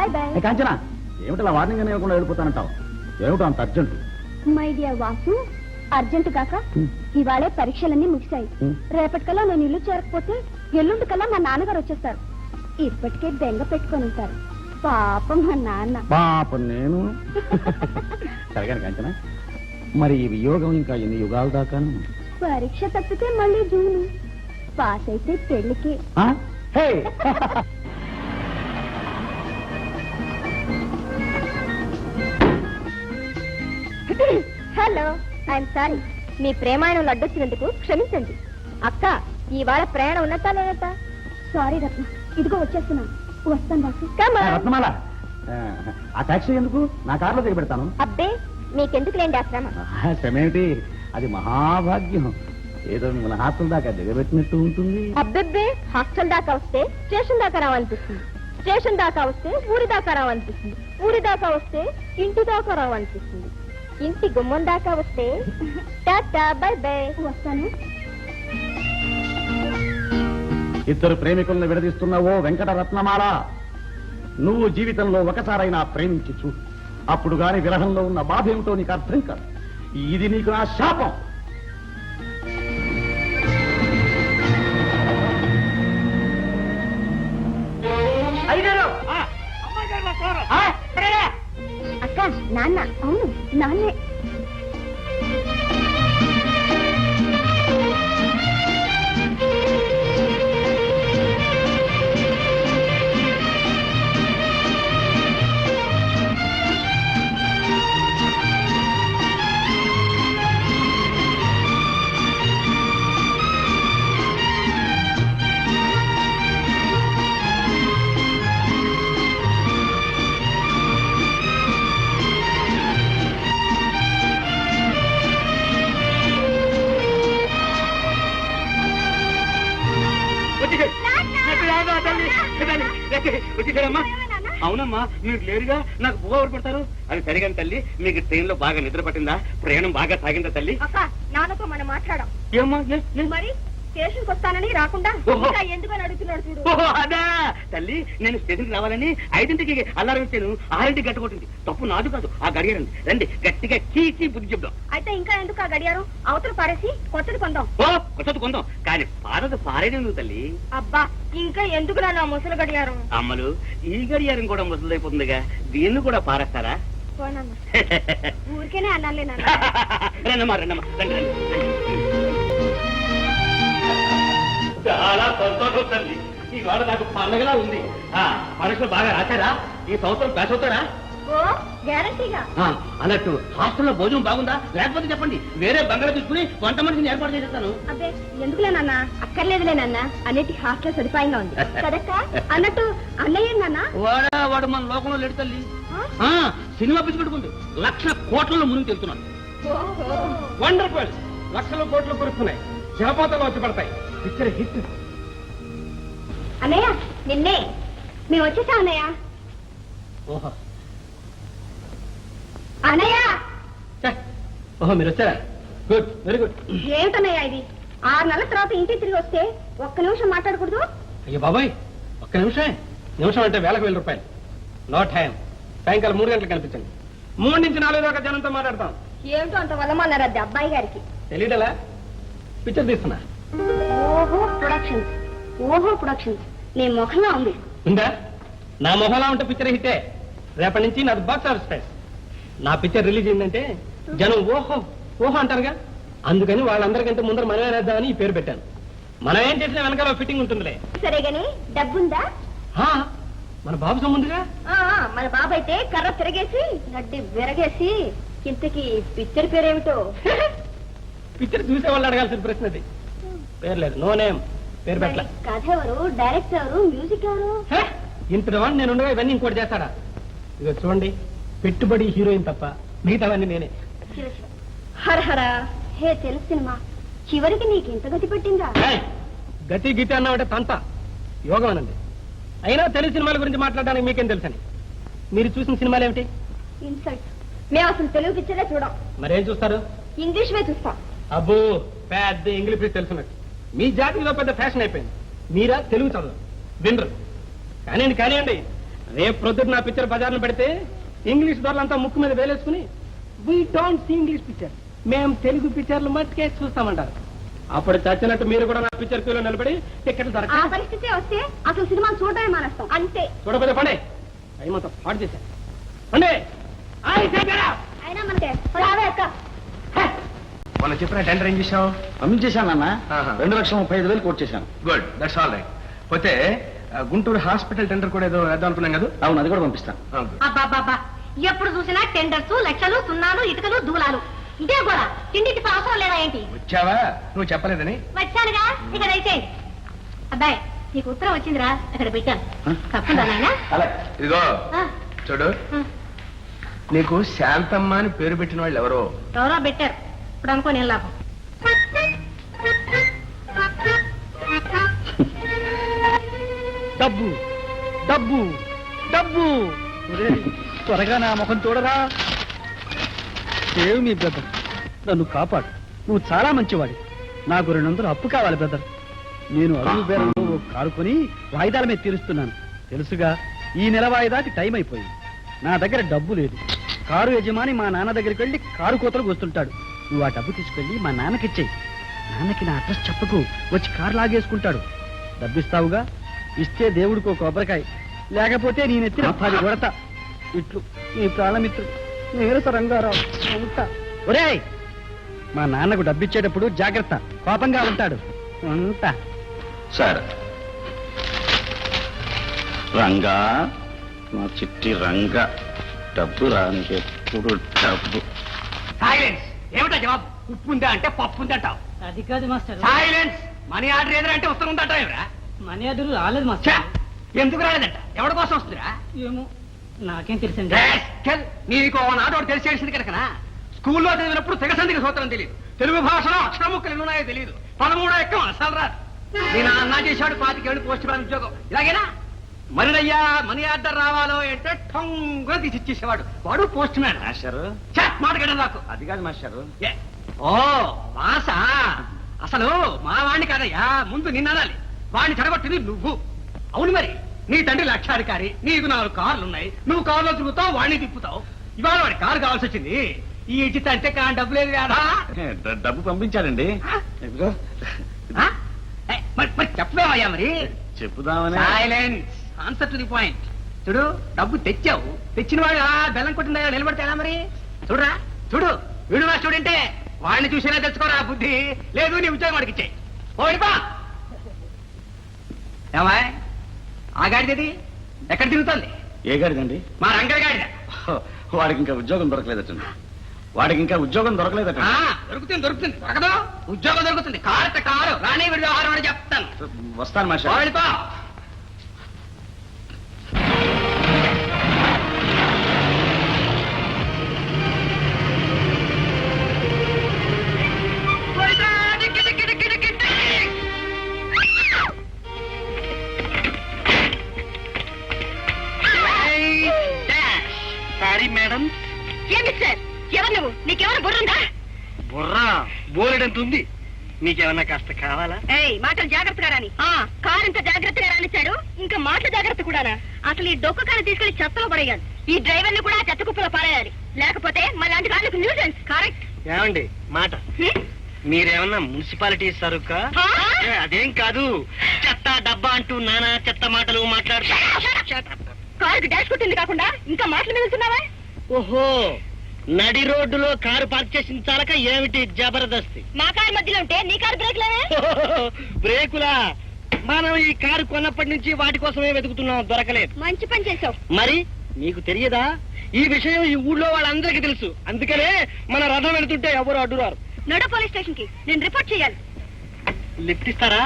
Bye bye. Kanchana, ఏమిటలా warning అని ఇవ్వకుండా వెళ్ళిపోతానంటావు? ఏమిటో అంత urgent? My dear Vasu, urgent కాక ఇవాళే పరీక్షలన్నీ ముగిశాయి. రేపటికల్లా నేను ఇల్లు చేరకపోతే ఎల్లుండి కల్లా మా నాన్నగారు వచ్చేస్తారు. ఇప్పటికే బెంగ పెట్టుకొని ఉంటారు. పాపం మా నాన్న. పాపం నేను. సరిగానే కాంచనా, మరి ఈ వియోగం ఇంకా ఎన్ని యుగాల దాకాను? పరీక్ష తప్పితే మళ్ళీ జూను, పాస్ అయితే పెళ్లికి. Hello, I'm sorry. మీ ప్రేమాయణం అడ్డొచ్చినందుకు క్షమించండి. అక్క, ఇవాళ ప్రయాణం ఉన్నట్టా లేనట్టా? సారీ రత్న, ఇదిగో వచ్చేస్తున్నాను. వస్తాను బాసు. రత్నమాల, ఆ టాక్సీ ఎందుకు? నా కారులో దిగబెడతాను. అబ్బే, మీకెందుకు లేండి ఆశ్రమ. శ్రమేమిటి? అది మహాభాగ్యం. ఏదో మిమ్మల్ని హాస్టల్ దాకా దిగబెట్టినట్టు ఉంటుంది. అబ్బెబ్బే, హాస్టల్ దాకా వస్తే స్టేషన్ దాకా రావనిపిస్తుంది. స్టేషన్ దాకా వస్తే ఊరి దాకా రావనిపిస్తుంది. ఊరి దాకా వస్తే ఇంటి దాకా రావనిపిస్తుంది. ఇంటి గుమ్మం దాకా వస్తే టాటా బై బై. వస్తాను. ఇద్దరు ప్రేమికులను విడదీస్తున్నావో వెంకట రత్నమాల, నువ్వు జీవితంలో ఒకసారైనా ప్రేమించి చూడు. అప్పుడు గాని విరహంలో ఉన్న బాధ ఏమిటో నీకు అర్థం కాదు. ఇది నీకు నా శాపం. అక్క, నాన్న. అవును, నాన్నే. అవునమ్మా, మీరు లేరుగా నాకు బువ్వ ఎవరు పడతారు? అది సరిగాని తల్లి, మీకు ట్రైన్ లో బాగా నిద్ర పట్టిందా? ప్రయాణం బాగా సాగిందా తల్లి? నాన్నతో మనం మాట్లాడాం. ఏమ్మా? మరి స్టేషన్కి వస్తానని రాకుండా ఎందుకని అడుగుతున్నాడు చూడు. అదా తల్లి, నేను స్టేషన్కి రావాలని 5ంటికి అలారం ఇచ్చాను. 6ంటికి గట్టుకుంటుంది. తప్పు నాదు కాదు, ఆ గడియారం. రండి, గట్టిగా చీచి బుద్ధి చెప్దాం. అయితే ఇంకా ఎందుకు ఆ గడియారం? అవతల పారేసి కొత్తది కొందాం. కొత్తది కొందాం, కానీ పారదు పారేది తల్లి. అబ్బా, ఇంకా ఎందుకు నా ముసలి గడియారం? అమ్మలు, ఈ గడియారం కూడా ముసలైపోతుందిగా, దీన్ని కూడా పారేస్తారా? ఊరికేనే అన్నాలే నాన్న. రండమ్మా రండమ్మా, రండి రండి. చాలా సంతోషం తల్లి, ఇవాళ నాకు పండగలా ఉంది. పరీక్షలు బాగా రాశారా? ఈ సంవత్సరం పాస్ అవుతారా? గ్యారంటీగా. అన్నట్టు హాస్టల్లో భోజనం బాగుందా? లేకపోతే చెప్పండి, వేరే బంగాళా తీసుకుని వంట మనిషిని ఏర్పాటు చేసేస్తాను. అబ్బే, ఎందుకులేనన్నా, అక్కర్లేదులేనన్నా. అన్నిటి హాస్టల్ సదుపాయంగా ఉంది కదక్క. అన్నట్టు అన్నయ్య నాన్న వాడు మన లోకంలో లేడు తల్లి. సినిమా పిచ్చి పెట్టుకుంది, 1,00,000 కోట్లలో మునిగి తెలుస్తున్నాడు. వండర్ఫుల్, లక్షల కోట్లు కురుస్తున్నాయి, జలపాతాలు వచ్చి పడతాయి. Picture hit. అన్నయ్య, నిన్నే మేము వచ్చేసాం అన్నయ్య. ఓహో అన్నయ్య. ఓహో, మీరు వచ్చారా? Good, very good. ఏమిటన్నయ్య ఇది? 6 నెలల తర్వాత ఇంటికి తిరిగి వస్తే ఒక్క నిమిషం మాట్లాడకూడదు? అయ్యో బాబాయ్, ఒక్క నిమిషం. నిమిషం అంటే వేలకు రూపాయలు. No time. సాయంకాలం 3 గంటలకు కనిపించండి. 3 నుంచి 4 దాకా జనంతో మాట్లాడతాం. ఏమిటో అంత వల్లమన్నారు అది అబ్బాయి గారికి. తెలియటలా? పిక్చర్ తీస్తున్నా. ఓహో ప్రొడక్షన్స్. ఓహో ప్రొడక్షన్స్. నీ ముఖంగా ఉంది. ఉందా? నా మొహంలా ఉంటే పిక్చర్ హిట్టే. రేపటి నుంచి నాది బాక్స్ ఆఫీస్ ప్రైస్. నా పిక్చర్ రిలీజ్ అయిందంటే జనం ఓహో ఓహో అంటారుగా. అందుకని వాళ్ళందరికంటే ముందర మనమే వేద్దామని ఈ పేరు పెట్టాను. మనం ఏం చేసినా వెనకాల ఫిట్టింగ్ ఉంటుందిలే. సరే గాని డబ్బుందా? మన బాబు సొమ్ముందిగా. మన బాబు అయితే కర్ర తిరగేసి గడ్డి విరగేసి. ఇంతకి పిక్చర్ పేరేమిటో? పిక్చర్ చూసే వాళ్ళు అడగాల్సిన ప్రశ్న అది. పేరు లేదు, నో నేమ్. పేరు పెట్టలే. కథ ఎవరు? డైరెక్టర్ ఎవరు? మ్యూజిక్ ఎవరు? ఇంతటి వాడిని నేను ఉండగా ఇవన్నీ ఇంకోటి చేస్తాడా? ఇక చూడండి, పెట్టుబడి హీరోయిన్ తప్ప మిగతావన్నీ నేనే. హర హర హే తెలుసు సినిమా చివరికి నీకు ఇంత గతి పెట్టిందా? గతి గీత అన్నామంటే తంత యోగం అనండి. అయినా తెలుగు సినిమాల గురించి మాట్లాడడానికి మీకేం తెలుసని? మీరు చూసిన సినిమాలు ఏమిటి? ఇన్సల్ట్. మేము అసలు తెలుగు పిక్చరే చూడం. మరేం చూస్తారు? ఇంగ్లీష్ వే చూస్తాం. అబ్బో, పెద్ద ఇంగ్లీష్ తెలుసున్నట్టు. మీ జాతిలో పెద్ద ఫ్యాషన్ అయిపోయింది. మీరా తెలుగు చదవరు, వినరు. కానివ్వండి కానివ్వండి, రేపు ప్రొద్దున నా పిక్చర్ బజార్ను పెడితే ఇంగ్లీష్ దొరలంతా ముక్కు మీద వేలేసుకుని we don't see English picture, మేము తెలుగు పిక్చర్లు మట్టుకే చూస్తామంటారు. అప్పుడు చచ్చినట్టు మీరు కూడా నా పిక్చర్ క్యూలో నిలబడి టికెట్లు ఆ దొరక పరిస్థితి వస్తే అసలు సినిమాలు చూడడమే మానేస్తాం అంతే. చూడబోతే పండే టైమంతా పాడు చేశారు. పండే అయినా మనకే రావే అక్క. మొన్న చెప్పిన టెండర్ ఏం చేసావు? పంపించేశాను నాన్న. ఆహా. 2,35,000 కోట్ చేశాను. Good, that's all right. పోతే గుంటూరు హాస్పిటల్ టెండర్ కూడా ఏదో వేద్దాం అనుకున్నాం కదా? అవును, అది కూడా పంపిస్తాను. అబ్బాబ్బాబ్బా, ఎప్పుడు చూసినా టెండర్స్, లక్షలు, సున్నాలు, ఇటుకలు, దూలాలు, ఇదే కూడా తిండికి అవసరం లేదా ఏంటి? వచ్చావా? నువ్వు చెప్పలేదని. వచ్చానుగా, ఇక దయచేయండి. అబ్బాయి, నీకు ఉత్తరం వచ్చిందిరా, ఇక్కడ పెట్టాను. తప్పకుండా నాయనా. అలాగే. ఇదిగో ఆ, చూడు, ఆ. నీకు శాంతమ్మ అని పేరు పెట్టిన వాళ్ళు ఎవరో. ఎవరో పెట్టారు, ఇప్పుడు అనుకోని ఏం లాభం. డబ్బు డబ్బు డబ్బు, త్వరగా నా ముఖం చూడరా. ఏమి మీ బ్రదర్, నన్ను కాపాడు, నువ్వు చాలా మంచివాడి. నాకు 200 అప్పు కావాలి బ్రదర్. నేను అరుగు బేరంలో ఓ కారు కొని వాయిదాల మీద తీరుస్తున్నాను. తెలుసుగా, ఈ నెల వాయిదాకి టైం అయిపోయింది. నా దగ్గర డబ్బు లేదు. కారు యజమాని మా నాన్న దగ్గరికి వెళ్ళి కారు కోతలకు వస్తుంటాడు. నువ్వు ఆ డబ్బు తీసుకెళ్ళి మా నాన్నకి ఇచ్చేయి. నాన్నకి నా అడ్రస్ చెప్పకు, వచ్చి కారు లాగేసుకుంటాడు. డబ్బిస్తావుగా? ఇస్తే దేవుడికి ఒక కొబ్బరికాయ, లేకపోతే నేనెత్తిన 10 కొడతా. ఇట్లు నీ ప్రాణమిత్రుడు నీరస రంగారావు. ఉంటా. ఒరేయ్, మా నాన్నకు డబ్బిచ్చేటప్పుడు జాగ్రత్త, కోపంగా ఉంటాడు. ఉంటా. సార్, రంగా, మా చిట్టి రంగా, డబ్బు రానికి ఎప్పుడు డబ్బు. సైలెన్స్. ఏమిటా జవాబు? ఉప్పు ఉందా అంటే పప్పు ఉందంటావు. అది కాదు మాస్టర్, సైలెన్స్. మనీ ఆర్డర్ ఏదంటే వస్తూ ఉందంటావు. ఎవరా మనీ ఆర్డర్ రాలేదు మాస్టర్. ఎందుకు రాలేదంట? ఎవరి కోసం వస్తుందిరా? ఏమో నాకేం తెలుసండి. రాస్కెల్, నీకు నాడు ఒకటి తెలిసేసింది కనుకనా? స్కూల్లో చదివినప్పుడు తెగసందికి సూత్రం తెలియదు, తెలుగు భాషలో అక్షర ముక్కలు ఎన్ని ఉన్నాయో తెలియదు, 13 ఎక్కం అసలు రాదు. నేను అన్నా చేశాడు 25 ఏళ్ళు పోస్ట్ మ్యాన్ ఉద్యోగం. ఇలాగేనా? మరినయ్యా మనీ ఆర్డర్ రావాలో అంటే టంగుగా తీసి ఇచ్చేసేవాడు. వాడు పోస్ట్ మ్యాన్. మాస్టారు, మాటగడం నాకు. అది కాదు మాస్టారు. ఓ వాస, అసలు మా వాణ్ణి కాదయ్యా, ముందు నిన్ననాలి. వాణ్ణి చెడగొట్టింది నువ్వు. అవును మరి, నీ తండ్రి లక్షాధికారి, నీకు 4 కార్లు ఉన్నాయి, నువ్వు కారులో తిరుగుతావు, వాణ్ణి తిప్పుతావు. ఇవాళ వాడి కారు కావాల్సి వచ్చింది. ఈ ఇచ్చిత అంటే డబ్బు లేదు కదా? డబ్బు పంపించాడండి. ఇదిగో. మరి చెప్పలేవయ్యా? మరి చెప్పుదామని. Silence, answer to the point. చూడు, డబ్బు తెచ్చావు, తెచ్చిన వాడు బెల్లం కొట్టిన దగ్గర నిలబడితే ఎలా మరి? చూడరా, చూడు, వీడు నా స్టూడెంటే, వాడిని చూసేలా తెచ్చుకోరా బుద్ధి. లేదు నీ ఉద్యోగం వాడికి ఇచ్చాయి. ఓడిపా. ఏమా ఆ గాడిది ఎక్కడ తిరుగుతుంది? ఏ గాడిదండి? మా రంగడి గాడిద. వాడికి ఇంకా ఉద్యోగం దొరకలేదటండి. వాడికి ఇంకా ఉద్యోగం దొరకలేదట. దొరుకుతుంది దొరుకుతుంది, దొరకదు. ఉద్యోగం దొరుకుతుంది. కారు కారు రాని వీడి వ్యవహారం అని చెప్తాను. వస్తాను మాస్టర్. ఓడిపా. Sorry madam. ఏమి సార్, ఎవరు నువ్వు? నీకెవరు బుర్రుందా? బుర్రా బోలెడంత ఉంది. నీకేమన్నా కాస్త కావాలా? ఏయ్, మాటలు జాగ్రత్తగా రాని. కారు ఇంత జాగ్రత్తగా రానిచ్చాడు, ఇంకా మాటలు జాగ్రత్త కూడానా? అసలు ఈ డొక్క కారు తీసుకెళ్లి చెత్తలో పడేయాలి. ఈ డ్రైవర్ ని కూడా చెత్త కుప్పలో పడేయాలి, లేకపోతే మళ్ళీ కార్లకు న్యూసెన్స్. కరెక్ట్. ఏమండి మాట, మీరేమన్నా మున్సిపాలిటీ సరుకా? అదేం కాదు, చెత్త డబ్బా అంటూ నానా చెత్త మాటలు మాట్లాడుతా. కారుకి డాష్ కొట్టింది కాకుండా ఇంకా మాటలు మిగులుతున్నావా? ఓహో, నడి రోడ్డులో కారు పార్క్ చేసిన చాలక ఏమిటి జబర్దస్తి? మా కారు మధ్యలో ఉంటే నీ కారు బ్రేక్లేవే? బ్రేకులా? మనం ఈ కారు కొన్నప్పటి నుంచి వాటి కోసమే వెతుకుతున్నాం, దొరకలేదు. మంచి పని చేసావు. మరి నీకు తెలియదా? ఈ విషయం ఈ ఊళ్ళో వాళ్ళందరికీ తెలుసు. అందుకనే మన రథం వెళుతుంటే ఎవరు అడ్డురారు. నడు పోలీస్ స్టేషన్ కి, నేను రిపోర్ట్ చేయాలి. లిఫ్ట్ ఇస్తారా?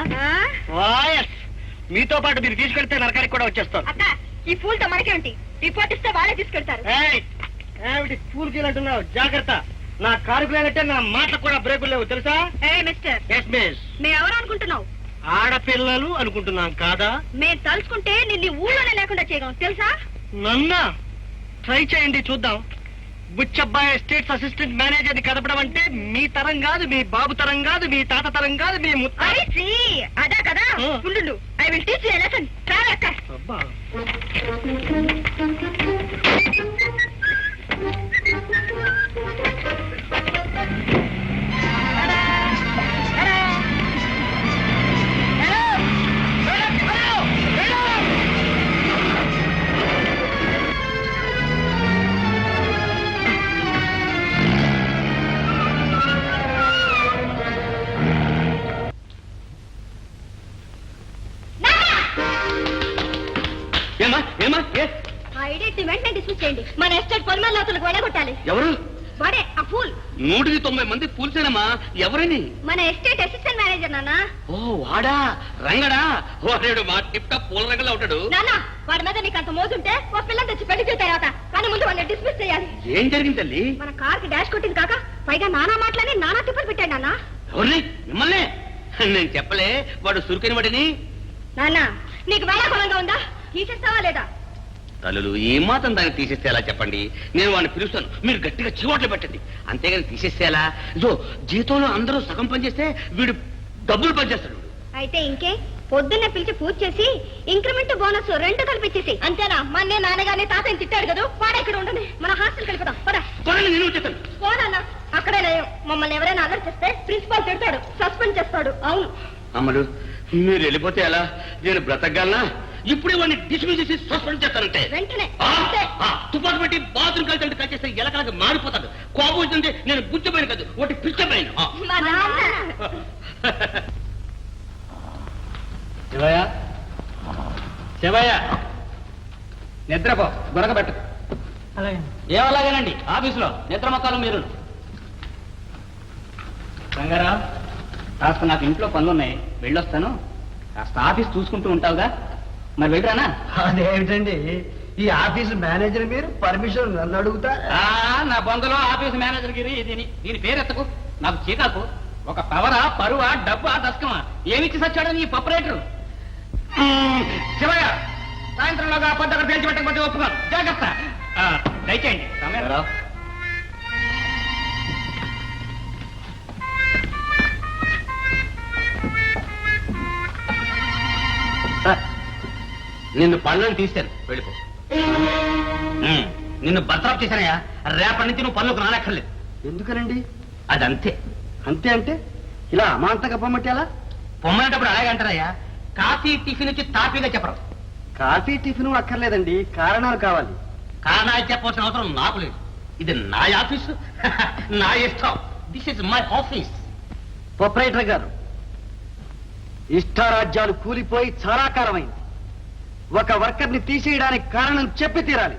మీతో పాటు మీరు తీసుకెళ్తే నరకానికి కూడా వచ్చేస్తారు. అక్క, ఈ పూలతో మనకేంటి? రిపోర్ట్ ఇస్తే వాళ్ళే తీసుకెళ్తారు. ఏమిటి పూలు కీలంటున్నావు? జాగ్రత్త, నా కారు లేనంటే నా మాటలకు కూడా బ్రేకులు లేవు, తెలుసా? Mister, yes miss. మేము ఎవరు అనుకుంటున్నావు? ఆడపిల్లలు అనుకుంటున్నాం కాదా? మేము తలుచుకుంటే నిన్ను ఊళ్ళోనే లేకుండా చేయగలం, తెలుసా? నన్నా ట్రై చేయండి, చూద్దాం. బుచ్చబ్బాయి స్టేట్స్ అసిస్టెంట్ మేనేజర్ ని కదపడం అంటే మీ తరం కాదు, మీ బాబు తరం కాదు, మీ తాత తరం కాదు, మీ అదా కదా. ఉండు, I will teach you a lesson. Travel అక్క. అబ్బా ఏమా ఏ? ఆ ఐడియా వెంటనే డిస్మిస్ చేయండి. మన ఎస్టేట్ పొలిమేరలోతులకు వెళ్ళగొట్టాలి. ఎవరు? వాడే ఆ ఫూల్. 190 మంది పూల్చానమ్మా. ఎవరని? మన ఎస్టేట్ అసిస్టెంట్ మేనేజర్ నాన్న. ఓ వాడా, రంగడా. వాడు మా టిప్ టాప్ పూల రంగంలో ఉంటాడు. నాన్న వాడి మీద నీకు అంత మోజుంటే ఒక పిల్లని తెచ్చి పెళ్లి చేయ తర్వాత, కానీ ముందు వాళ్ళని డిస్మిస్ చేయాలి. ఏం జరిగింది తల్లి? మన కార్ కి డాష్ కొట్టింది కాక పైగా నానా మాటలని నానా తిప్పలు పెట్టాడు నాన్న. ఎవరిని? మిమ్మల్ని? నేను చెప్పలే వాడు సురుకని వాడిని. నాన్న నీకు వేళాకులంగా ఉందా? తీసేస్తావా లేదా? తల్లులు ఏ మాత్రం దాన్ని తీసేస్తే ఎలా చెప్పండి. నేను వాడిని పిలుస్తాను, మీరు గట్టిగా చివాట్లు పెట్టండి. అంతేగాని తీసేస్తే ఎలా? ఇదో జీతంలో అందరూ సగం పనిచేస్తే వీడు డబ్బులు పనిచేస్తాడు. అయితే ఇంకే పొద్దున్నే పిలిచి పూజ చేసి ఇంక్రిమెంట్ బోనస్ 2 కల్పించేసి అంతేనా? మన్నే నాన్నగానే తాతయ్య తిట్టాడు కదా, వాడు ఇక్కడ ఉండని మన హాస్టల్ కలిపిదాం. నేను వచ్చేస్తాను. పోనన్నా అక్కడే లేవు. మమ్మల్ని ఎవరైనా అలర్ట్ చేస్తే ప్రిన్సిపాల్ తిడతాడు, సస్పెండ్ చేస్తాడు. అవును అమ్మడు, మీరు వెళ్ళిపోతే ఎలా? నేను బ్రతకగలనా? ఇప్పుడే వాడిని డిస్మిస్ చేసి సస్పెండ్ చేస్తానంటే వెంటనే తుపాకు పెట్టి బాత్రూమ్ కలిసి కలిసేస్తే ఎలకలకి మారిపోతాడు. కోపం వచ్చిందంటే నేను బుచ్చపోయిన కాదు, ఒకటి పిచ్చపోయిన. మా నాన్న. శివయ్య, శివయ్య, నిద్రపో, గొరకబెట్టు. అలాగే. ఏమలాగేనండి ఆఫీసులో నిద్ర మొక్కలు మీరు. రంగారావు, కాస్త నాకు ఇంట్లో పనులున్నాయి, వెళ్ళొస్తాను. కాస్త ఆఫీస్ చూసుకుంటూ ఉంటావుగా, మరి వెళ్ళరానా? అదేమిటండి ఈ ఆఫీస్ మేనేజర్ మీరు పర్మిషన్ నన్ను అడుగుతా? నా బొందలో ఆఫీస్ మేనేజర్ గిరి దీని పేరెత్తకు, నాకు చీకాకు. ఒక పవరా, పరువా, డబ్బా, దస్కమా ఏమిచ్చి సచ్చాడని ఈ పపరేటర్. శివయ్య, సాయంత్రంలోగా పొద్దు అక్కడ పేల్చి పెట్టకపోతే ఒప్పుకోను. జాగ్రత్త. దయచేయండి. సమయారావు, నిన్ను పనులను తీశాను, వెళ్ళిపో. నిన్ను బర్తరఫ్ చేశానయ్యా. రేపటి నుంచి నువ్వు పనులకు రానక్కర్లేదు. ఎందుకనండి? అదంతే. అంతే అంటే ఇలా అమాంతంగా పొమ్మంటే ఎలా? పొమ్మనేటప్పుడు అలాగే అంటారయ్యా. కాఫీ టిఫిన్ వచ్చి తాపీగా చెప్పరు. కాఫీ టిఫిన్ అక్కర్లేదండి, కారణాలు కావాలి. కారణాలు చెప్పవలసిన అవసరం నాకు లేదు. ఇది నా ఆఫీసు, నా ఇష్టం. This is my office. Proprietor గారు, ఇష్టారాజ్యాలు కూలిపోయి చాలా కాలమైంది. ఒక వర్కర్ని తీసేయడానికి కారణం చెప్పి తీరాలి.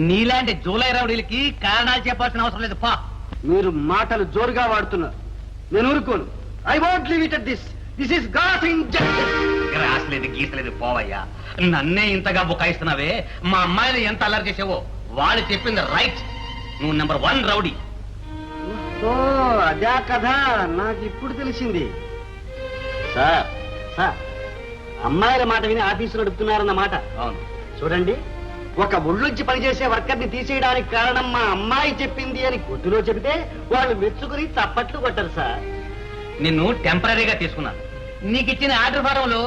నీలాంటి జూలై రౌడీలకి కారణాలు చెప్పాల్సిన అవసరం లేదు. పా, మీరు మాటలు జోరుగా వాడుతున్నారు. నేను ఊరుకోను. I want leave it at this. This is God's injustice. రాసలేదు గీసలేదు పోవయ్యా. నన్నే ఇంతగా బుకాయిస్తున్నావే. మా అమ్మాయిని ఎంత అల్లరి చేసావో వాళ్ళు చెప్పింది రైట్. నువ్వు నెంబర్ 1 రౌడీ. ఓ అదే కథ, నాకు ఇప్పుడు తెలిసింది. సార్ సార్, అమ్మాయిల మాట విని ఆఫీసులో అడుగుతున్నారన్నమాట. అవును. చూడండి, ఒక ఒళ్ళొంచి పనిచేసే వర్కర్ని తీసేయడానికి కారణం మా అమ్మాయి చెప్పింది అని కొద్దిలో చెబితే వాళ్ళు మెచ్చుకుని తప్పట్లు కొట్టరు సార్. నిన్ను టెంపరీగా తీసుకున్నాను. నీకు ఇచ్చిన ఆర్డర్ ఫారంలో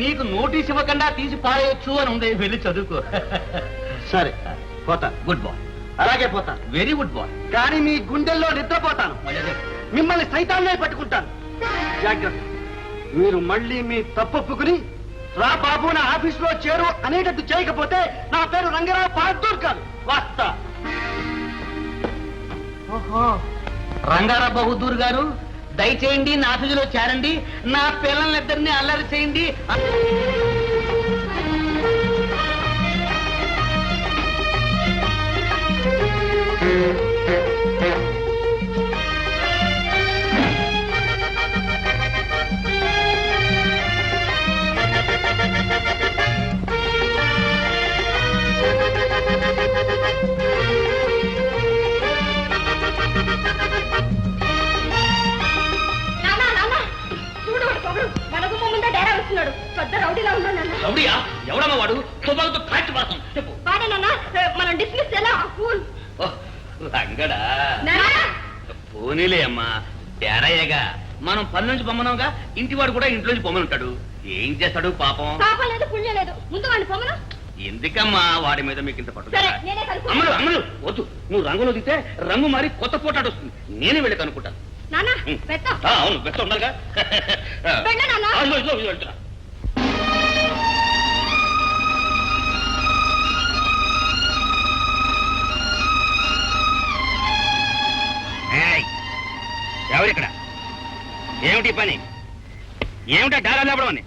నీకు నోటీస్ ఇవ్వకుండా తీసి పారేయొచ్చు అని ఉంది. వెళ్ళి చదువుకో. సరే పోతా. Good boy. అలాగే పోతా. Very good boy. కానీ మీ గుండెల్లో నిద్రపోతాను. మిమ్మల్ని సైతాన్నే పట్టుకుంటాను. జాగ్రత్త. మీరు మళ్ళీ మీ తప్పొప్పుకుని రా బాబు నా ఆఫీసులో చేరు అనేటట్టు చేయకపోతే నా పేరు రంగరావు బహదూర్ కాదు. వాస్తా. ఓహో, రంగారావు బహదూర్ గారు, దయచేయండి నా ఆఫీసులో చేరండి. నా పిల్లలిద్దరిని అల్లరి చేయండి. రౌడీయా? ఎవడమ్మా వాడు? తుపాకుతో కాల్చి పాసం. చెప్పు. మనం డిస్మిస్ ఎలా? రంగడా, పోనీలే అమ్మా, తేరయ్యగా. మనం పని నుంచి పొమ్మనంగా, ఇంటివాడు కూడా ఇంట్లోంచి పొమ్మనుంటాడు. ఏం చేస్తాడు పాపం? పాపం లేదు, పుణ్యం లేదు. ముందు వాడిని పొమ్మను. ఎందుకమ్మా వాడి మీద మీకు ఇంత పట్టు? సరే, నేనే కనుక్కుంటా. అమ్మలు అమ్మలు వద్దు. నువ్వు రంగులో దిగితే రంగు మారి కొత్త పోటాడు వస్తుంది. నేనే వెళ్ళి కనుక్కుంటాను. నాన్న పెట్ట. అవును, బెత్త ఉండాలిగా. వెళ్ళు నాన్న. వెళ్తున్నా. ఎవరిక్కడ? ఏమిటి పని? ఏమిటా డాలా లేపడం అని?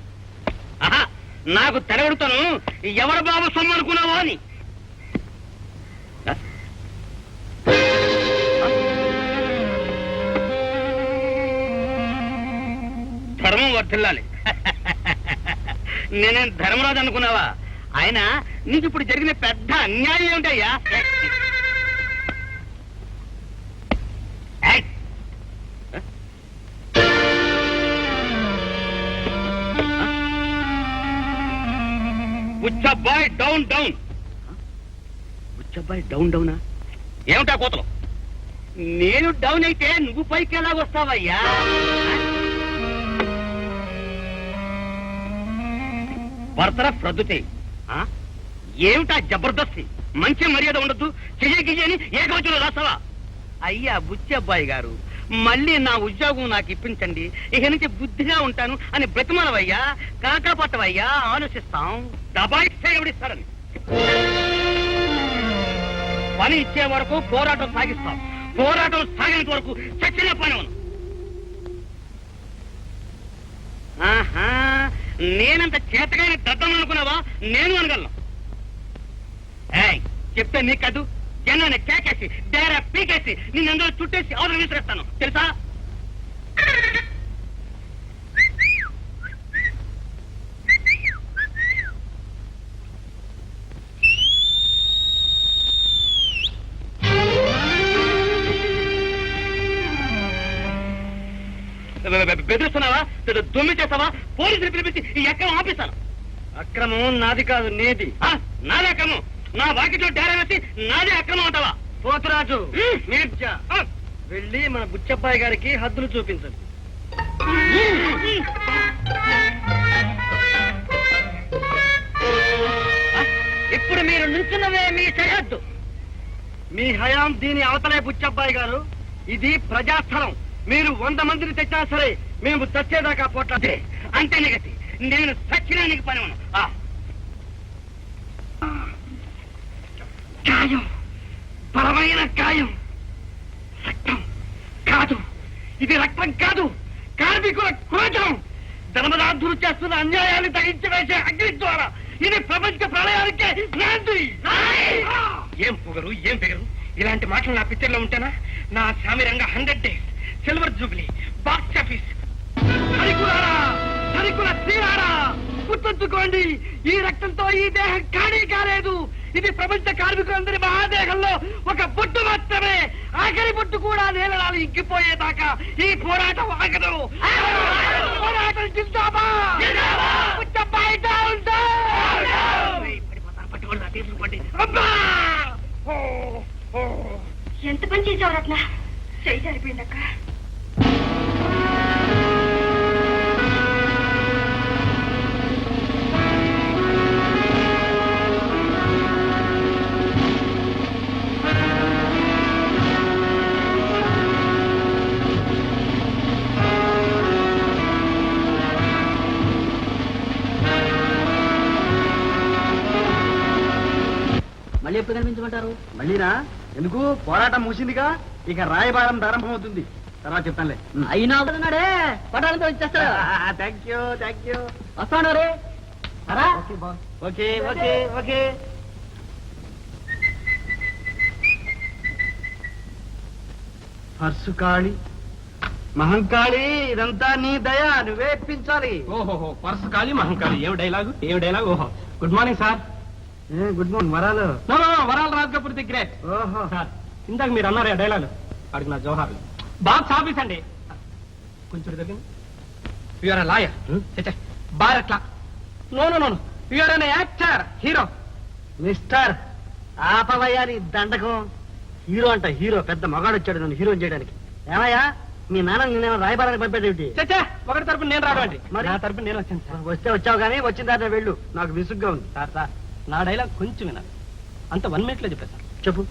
ఆహా, నాకు తెరగడుతాను ఎవరు బాబు సొమ్ము అనుకున్నావో అని. ధర్మం వర్ధిల్లాలి. నేనేం ధర్మరాజు అనుకున్నావా? ఆయన నీకు ఇప్పుడు జరిగిన పెద్ద అన్యాయం ఏమిటయ్యా? Buchabbai down down. Buchabbai down డౌనా? ఏమిటా కోతలు? నేను డౌన్ అయితే నువ్వు పైకి ఎలా వస్తావయ్యా? బర్తరఫ్ రద్దు చేయి. ఏమిటా జబర్దస్తి? మంచి మర్యాద ఉండద్దు, చెయ్యని ఏకవచనంలో రాస్తావా? అయ్యా బుచ్చబ్బాయి గారు, మళ్ళీ నా ఉద్యోగం నాకు ఇప్పించండి, ఇక నుంచి బుద్ధిగా ఉంటాను అని బ్రతిమాలవయ్యా, కాకాపట్టవయ్యా, ఆలోచిస్తాం. దబాయిస్తే ఎవడిస్తారని పని ఇచ్చే వరకు పోరాటం సాగిస్తాం. పోరాటం సాగినంత వరకు చచ్చిన పని అవును. ఆహా, నేనంత చేతగానే దద్దం అనుకున్నావా? నేను అనగలను. చెప్తే నీ కాదు, జనాన్ని కేకేసి డేరా పీకేసి నిన్నందరూ చుట్టేసి అవసరం విసిరేస్తాను తెలుసా? బెదిరిస్తున్నావా? దొమ్మి చేస్తావా? పోలీసులు పిలిపించి ఈ అక్రమం ఆపిస్తాను. అక్రమం నాది కాదు, నీది. నాదే అక్రమం. నా వాకిట్లో డేరా వేసి నాదే అక్రమం అంటావా? పోతురాజు, వెళ్ళి మన బుచ్చబ్బాయి గారికి హద్దులు చూపించండి. ఇప్పుడు మీరు నుంచున్నవే మీ సరిహద్దు. మీ హయాం దీని అవతలే బుచ్చబ్బాయి గారు. ఇది ప్రజాస్థలం. మీరు 100 మందిని తెచ్చినా సరే మేము చచ్చేదాకా పోట్లాడే. అంతే నిగతి. నేను చచ్చినా నీకు పని ఉన్నా. గాయం, బలమైన గాయం. రక్తం కాదు, ఇది రక్తం కాదు, కార్మికుల క్రోధం. ధర్మదార్థులు చేస్తున్న అన్యాయాన్ని తగ్గించి వేసే అగ్ని ద్వారా ఇది ప్రపంచ ప్రళయానికే నాంది. ఏం పొగరు, ఏం పెగరు? ఇలాంటి మాటలు నా పిక్చర్లో ఉంటేనా? నా సామిరంగా 100 days, silver jubilee, box office. సరికులారా, సరికుల స్త్రీలారా, గుర్తుంచుకోండి, ఈ రక్తంతో ఈ దేహం ఖాళీ కాలేదు. ఇది ప్రపంచ కార్మికులందరి మహాదేహంలో ఒక బొట్టు మాత్రమే. ఆఖరి బొట్టు కూడా నేలడాలు ఇంకిపోయేదాకా ఈ పోరాటం ఆగదు. పోరాటం జిందాబాద్. బుచ్చబ్బాయి డౌన్ డౌన్. ఎంత పని చేసావు రత్న? చెయ్యి సరిపోయిందక్క. మళ్ళీ ఎప్పుడు కనిపించమంటారు? మళ్ళీనా? ఎందుకు? పోరాటం ముగిసిందిగా, ఇక రాయబారం ప్రారంభమవుతుంది. తర్వాత చెప్తానులే. అయినా అవుతున్నాడే, పటాలతో ఇచ్చేస్తాడు. Thank you, thank you. వస్తాడు రే. Okay okay okay. పర్సుకాళి, మహంకాళి, ఇదంతా నీ దయ, నువ్వే ఇప్పించాలి. ఓహోహో, పర్సు కాళీ మహంకాళి. ఏమి డైలాగు, ఏమి డైలాగు? ఓహో, good morning sir. Good morning. వరాలు. వరాల రాజ్ కపూర్ ది గ్రేట్. ఓహో, సార్, ఇందాక మీరు అన్నారు ఆ డైలాగ్, అడిగిన జోహార్లు. బాక్స్ ఆఫీస్ అండి. కొంచెం దగ్గర యూఆర్ లాయర్. బార్ ఎట్లా? No no no, you're an actor, hero. Mister ఆపవయ్యా నీ దండకం. హీరో అంట, హీరో. పెద్ద మగాడు వచ్చాడు నన్ను హీరో చేయడానికి. ఏమయ్యా, మీ నాన్న నిన్నేమో రాయబారానికి పంపేదేమిటి? చచ్చా, ఒకటి తరపున నేను రావడం మరి? నా తరపున నేను వచ్చాను సార్. వస్తే వచ్చావు కానీ వచ్చిన దాంట్లో వెళ్ళు, నాకు విసుగ్గా ఉంది. సార్ సార్, నా డైలాగ్ కొంచెం వినాలి. అంత 1 minute లో చెప్పాను సార్. చెప్పు.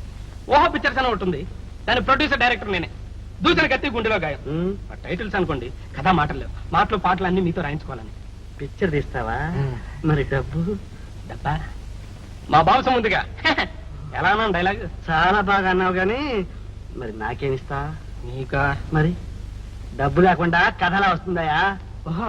ఓహో పిక్చర్స్ అని ఉంటుంది, దాని ప్రొడ్యూసర్ డైరెక్టర్ నేనే. దూసిన కత్తి గుండెలో గాయం. ఆ టైటిల్స్ అనుకోండి, కథా మాటలు లేవు. మాటలు పాటలు అన్ని మీతో రాయించుకోవాలని. పిక్చర్ తీస్తావా? మరి డబ్బు? డబ్బా మా బావసం ముందుగా. ఎలా అన్నాను డైలాగ్? చాలా బాగా అన్నావు కానీ మరి నాకేమిస్తా? నీకా? మరి డబ్బు లేకుండా కథలా వస్తుందయా? ఓహో,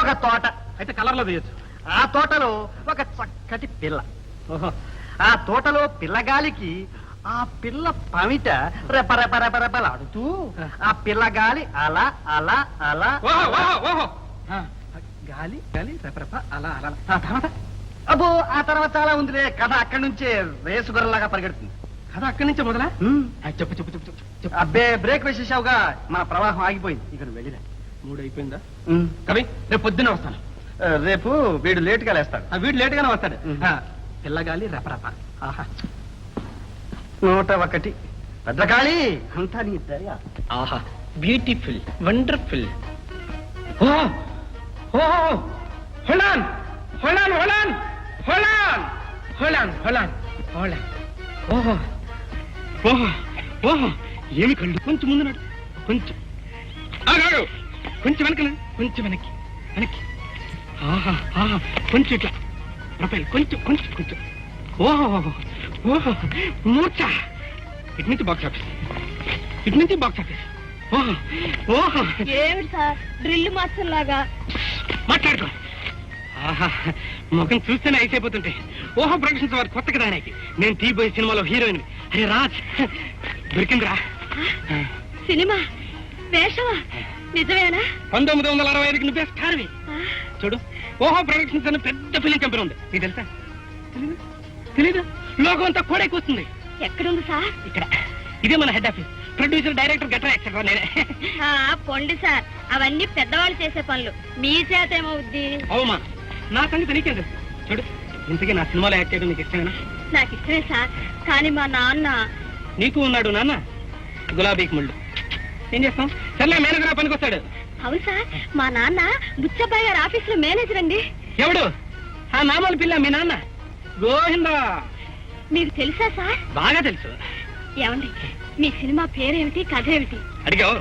ఒక తోట, అయితే కలర్ లో తీయచ్చు. ఆ తోటలో ఒక చక్కటి పిల్ల, ఓహో, ఆ తోటలో పిల్లగాలికి ఆ పిల్ల పమిట రెపరెపరెపరెపలాడుతూ ఆ పిల్లగాలి అలా అలా అలా ఓహో, ఓహో, ఓహో. గాలి గాలి రెపరెప అలా అలా ఆ తర్వాత అబ్బో ఆ తర్వాత చాలా ఉందిలే కథ. అక్కడి నుంచే రేసు గొర్రెలాగా పరిగెడుతుంది. కథ అక్కడి నుంచే మొదలా? చెప్పు చెప్పు చెప్పు చెప్పు చెప్పు. అబ్బే బ్రేక్ వేసేసావుగా, మన ప్రవాహం ఆగిపోయింది. ఇక నువ్వు వెళ్ళిరా. 3 అయిపోయిందా? కవి రేపు పొద్దున్నే వస్తాను. రేపు వీడు లేటుగా లేస్తాడు. ఆ వీడు లేట్ గానే వస్తాడు. పిల్లగాలి రెపరెప. ఆహా, 101 భద్రకాళి అంతా నీ దయ. ఆహా, బ్యూటిఫుల్, వండర్ఫుల్. ఓ ఓ, Holon Holon Holon Holon Holon Holon Holon. ఓహో ఓహో ఓహో, ఏమి కళ్ళు. కొంచెం ముందు నాడు, కొంచెం ఆగాడు, కొంచెం వెనక, కొంచెం వెనక్కి వెనక్కి. ఆహా ఆహా, కొంచెం ఇట్లా ప్రొఫైల్, కొంచెం కొంచెం కొంచెం. ఓహో ఓహో, మూర్ఛ. ఇటు నుంచి బాక్స్ ఆఫీస్, ఇటు నుంచి బాక్స్ ఆఫీస్. ఓహో ఓహో, ఏమిటి సార్ డ్రిల్ మాస్టర్ లాగా? మాట్లాడుకో. ఆహా, ముఖం చూస్తేనే అయిపోతుంటే. ఓహో ప్రొడక్షన్స్ వారు కొత్త కదా ఆయనకి. నేను తీబోయే సినిమాలో హీరోయిన్. అరే రాజ్, దొరికిందిరా. సినిమా వేషమా? నిజమేనా? 1965కి నువ్వే స్టార్వి. చూడు, ఓహో ప్రొడక్షన్స్ అని పెద్ద ఫిలిం కంపెనీ ఉంది. నీకు తెలుసా? తెలీదు? లోకం అంతా కూడా కూస్తుంది. ఎక్కడుంది సార్? ఇక్కడ. ఇదే మన హెడ్ ఆఫీస్. ప్రొడ్యూసర్, డైరెక్టర్, గట్రా ఎక్సెట్రా నేనే. పొండి సార్, అవన్నీ పెద్దవాళ్ళు చేసే పనులు. మీ చేత ఏమవుద్ది? అవుమా, నా సంగతి నీకేం తెలుసు? చూడు, ఇంతకీ నా సినిమాలో యాక్ట్ చేయడం నీకు ఇష్టమేనా? నాకు ఇష్టమే సార్, కానీ మా నాన్న. నీకు ఉన్నాడు నాన్న, గులాబీకి ముళ్ళు. ఏం చేస్తాం? సర్లే, మేనేజర్ పనికి వస్తాడు. అవును సార్, మా నాన్న బుచ్చబ్బాయి గారి ఆఫీస్ లో మేనేజర్ అండి. ఎవడు? ఆ నామాల పిల్ల మీ నాన్న గోవిందా. మీకు తెలుసా సార్? బాగా తెలుసు. ఏమండి, మీ సినిమా పేరేమిటి, కథ ఏమిటి? అడిగావు?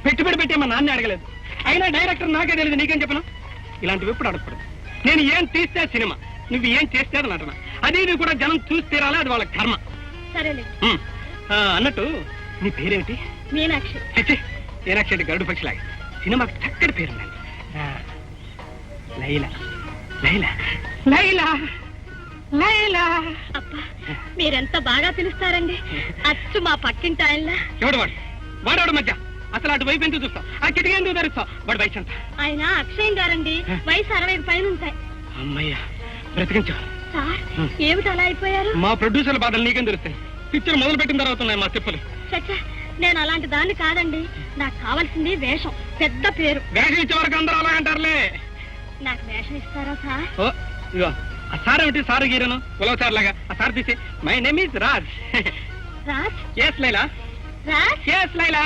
పెట్టుబడి పెట్టే మా నాన్న అడగలేదు. అయినా డైరెక్టర్ నాకే తెలియదు, నీకేం చెప్పను? ఇలాంటివి ఎప్పుడు అడగకూడదు. నేను ఏం తీస్తే సినిమా, నువ్వు ఏం చేస్తే అది నటన. అది ఇది కూడా జనం చూసి తీరాలి, అది వాళ్ళ కర్మ. సరేలే. అన్నట్టు నీ పేరేమిటి? మీనాక్షి. మీనాక్షి అంటే గరుడు పక్షిలాగా. సినిమాకి చక్కటి పేరుంది. లైలా లైలా లైలా లైలా. అబ్బా, మీరెంత బాగా పిలుస్తారండి. అచ్చు మా పక్కింటి ఆయనలా. ఎవడు వాడు? వాడవాడు మధ్య అసలు అటు వైపు ఎందుకు చూస్తావు? ఆ కిటికీ ఎందుకు ధరిస్తావు? వాడు వయసు ఎంత? ఆయన అక్షయం గారండి, వయసు 60 పైన ఉంటాయి. అమ్మయ్యా, బ్రతికించు. సార్, ఏమిటి అలా అయిపోయారు? మా ప్రొడ్యూసర్ల బాధలు నీకేం తెలుస్తాయి? పిక్చర్ మొదలు పెట్టిన తర్వాత ఉన్నాయి మా తిప్పలు. చచ్చా, నేను అలాంటి దాన్ని కాదండి. నాకు కావాల్సింది వేషం, పెద్ద పేరు. వేషం ఇచ్చే వరకు అందరూ అలా అంటారులే. నాకు వేషం ఇస్తారా సార్? ఓ ఇగో, ఆ సార్ ఏమిటి? సారు గీరను ఉలవ సార్ లాగా. ఆ సార్ తీసి, my name is Raj. Raj? Yes Laila. Raj? Yes Laila.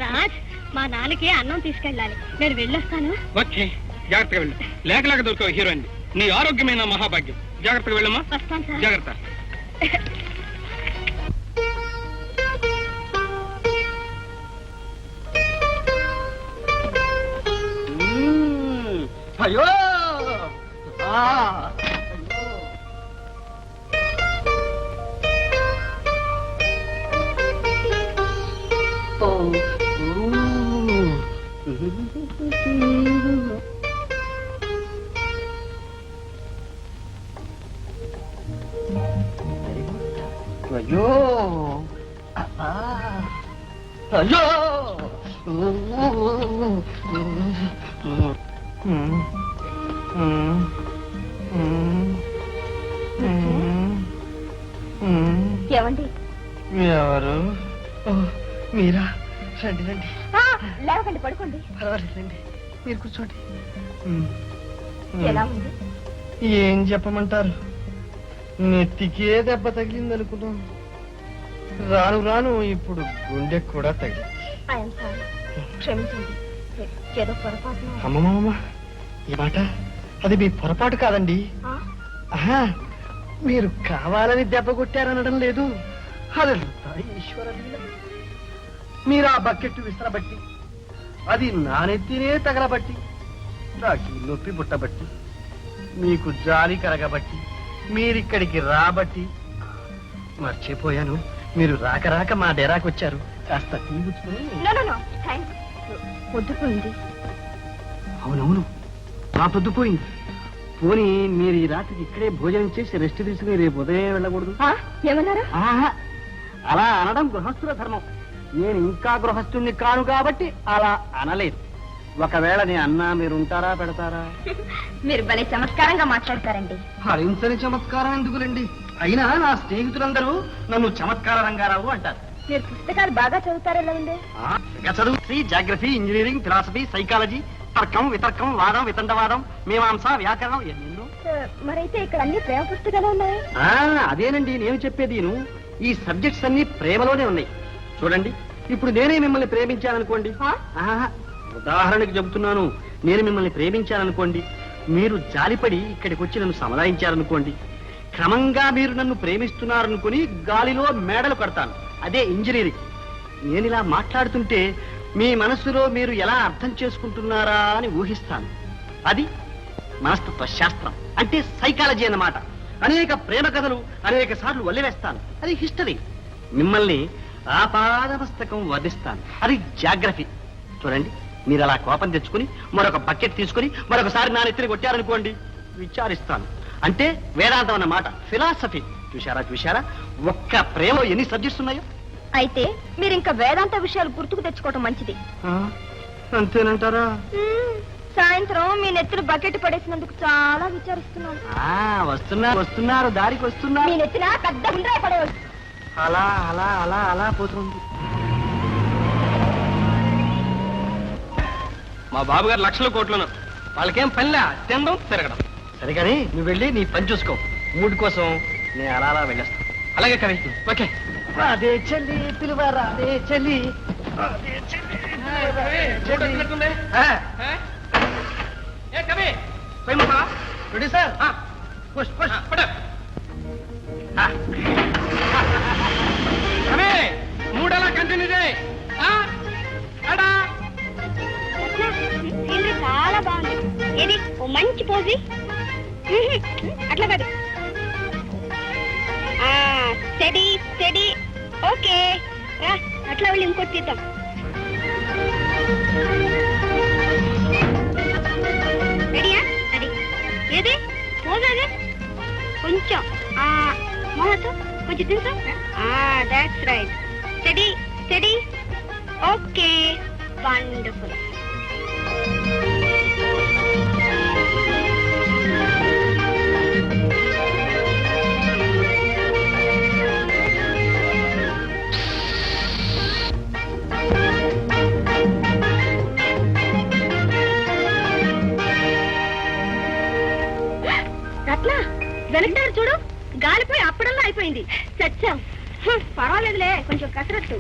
Raj, మా నాన్నకి అన్నం తీసుకెళ్ళాలి, నేను వెళ్ళొస్తాను. ఓకే, జాగ్రత్తగా వెళ్ళు. లేక దొరకవు హీరోయిన్. నీ ఆరోగ్యమైన మహాభాగ్యం. జాగ్రత్తగా వెళ్ళమ్మా. వస్తాను సార్. జాగ్రత్త. అయ్యో అయ్యో అయ్యో ఏమండి? ఎవరు? మీరా? రండి రండి. లేవకండి, పడుకోండి. పర్వాలేదండి, మీరు కూర్చోండి. ఎలా ఉంది? ఏం చెప్పమంటారు, నెత్తికే దెబ్బ తగిలింది అనుకున్నాం. రాను రాను ఇప్పుడు గుండె కూడా తగిలింది. ఐఎమ్ సారీ, క్షమించండి. ఏదో పొరపాటు. అమ్మమ్మ ఈ మాట అది మీ పొరపాటు కాదండి. ఆహా, మీరు కావాలని దెబ్బ కొట్టారనడం లేదు. అదంతా ఈశ్వర లీల. మీరు ఆ బకెట్ విసరబట్టి, అది నానెత్తినే తగలబట్టి, నాకు నొప్పి పుట్టబట్టి, మీకు జాలి కరగబట్టి, మీరిక్కడికి రాబట్టి మర్చిపోయాను. మీరు రాక రాక మా డెరాకు వచ్చారు. కాస్త టీ పుచ్చుకొని. పొద్దుపోయింది. అవునవును, ఆ పొద్దుపోయింది. పోనీ మీరు ఈ రాత్రికి ఇక్కడే భోజనం చేసి రెస్ట్ తీసుకుని రేపు ఉదయం వెళ్ళకూడదు? ఏమన్నారా? ఆహా, అలా అనడం గృహస్థుల ధర్మం. నేను ఇంకా గృహస్థుణ్ణి కాను కాబట్టి అలా అనలేదు. ఒకవేళ నేను అన్నా మీరు ఉంటారా, పెడతారా? మీరు భలే చమత్కారంగా మాట్లాడతారండి. భరించని చమత్కారం ఎందుకులండి? అయినా నా స్నేహితులందరూ నన్ను చమత్కార రంగారావు అంటారు. మీరు పుస్తకాలు బాగా చదువుతారా ఉంది? చదువు జాగ్రఫీ, ఇంజనీరింగ్, ఫిలాసఫీ, సైకాలజీ, తర్కం, వితర్కం, వాదం, వితండవాదం, మీమాంస, వ్యాకరణం ఎన్నెన్నో. మరైతే ఇక్కడ అన్ని ప్రేమ పుస్తకాలు ఉన్నాయి. అదేనండి నేను చెప్పేది. ఈ సబ్జెక్ట్స్ అన్ని ప్రేమలోనే ఉన్నాయి. చూడండి, ఇప్పుడు నేనే మిమ్మల్ని ప్రేమించాననుకోండి. ఉదాహరణకి చెబుతున్నాను. నేను మిమ్మల్ని ప్రేమించాననుకోండి, మీరు జాలిపడి ఇక్కడికి వచ్చి నన్ను సముదాయించారనుకోండి. క్రమంగా మీరు నన్ను ప్రేమిస్తున్నారనుకుని గాలిలో మేడలు కడతాను. అదే ఇంజనీరింగ్. నేను ఇలా మాట్లాడుతుంటే మీ మనసులో మీరు ఎలా అర్థం చేసుకుంటున్నారా అని ఊహిస్తాను. అది మనస్తత్వ శాస్త్రం, అంటే సైకాలజీ అన్నమాట. అనేక ప్రేమ కథలు అనేక సార్లు వల్లివేస్తాను. అది హిస్టరీ. మిమ్మల్ని ఆపాదమస్తకం వధిస్తాను. అది జాగ్రఫీ. చూడండి, మీరు అలా కోపం తెచ్చుకుని మరొక బకెట్ తీసుకుని మరొకసారి నా నెత్తిని కొట్టారనుకోండి, విచారిస్తాను. అంటే వేదాంతం అన్నమాట, ఫిలాసఫీ. చూశారా ఒక్క ప్రేమ ఎన్ని సబ్జెక్ట్స్ ఉన్నాయో. అయితే మీరు ఇంకా వేదాంత విషయాలు గుర్తుకు తెచ్చుకోవటం మంచిది. అంతేనంటారా? సాయంత్రం మీ నెత్తిన బకెట్ పడేసినందుకు చాలా విచారిస్తున్నాను. వస్తున్నారు దారికి వస్తున్నారు. మీ నెత్తిన పెద్ద గుండ్రా పడేవచ్చు. అలా అలా అలా అలా పోతుంది. మా బాబు గారు లక్షల కోట్లను, వాళ్ళకేం పనిలే తినడం తిరగడం. సరిగాని నువ్వు వెళ్ళి నీ పని చూసుకో. మూడు కోసం నేను అలా అలా వెళ్ళేస్తాను. అలాగే కవి. ఓకే. అదే చెల్లి పిలువారా, అదే చెల్లి. Ready sir? పుష్ పుష్ పడ. మూడలా కంటిన్యూ చేయి. చాలా బాగుంది. ఇది ఓ మంచి పోజి. అట్లా కాదు. Study study. ఓకే రా, అట్లా వెళ్ళి ఇంకోటి తీద్దాం. రెడీయా? రెడీ. ఏది పోజ్? అదే కొంచెం మోహతో కొంచెం తెలుసా? That's right. Study study. Okay, wonderful. Ratna, వెనక్కి చూడు, గాలిపోయి అప్పుడల్లా అయిపోయింది. చచ్చాం. పర్వాలేదులే, కొంచెం కసరత్తు.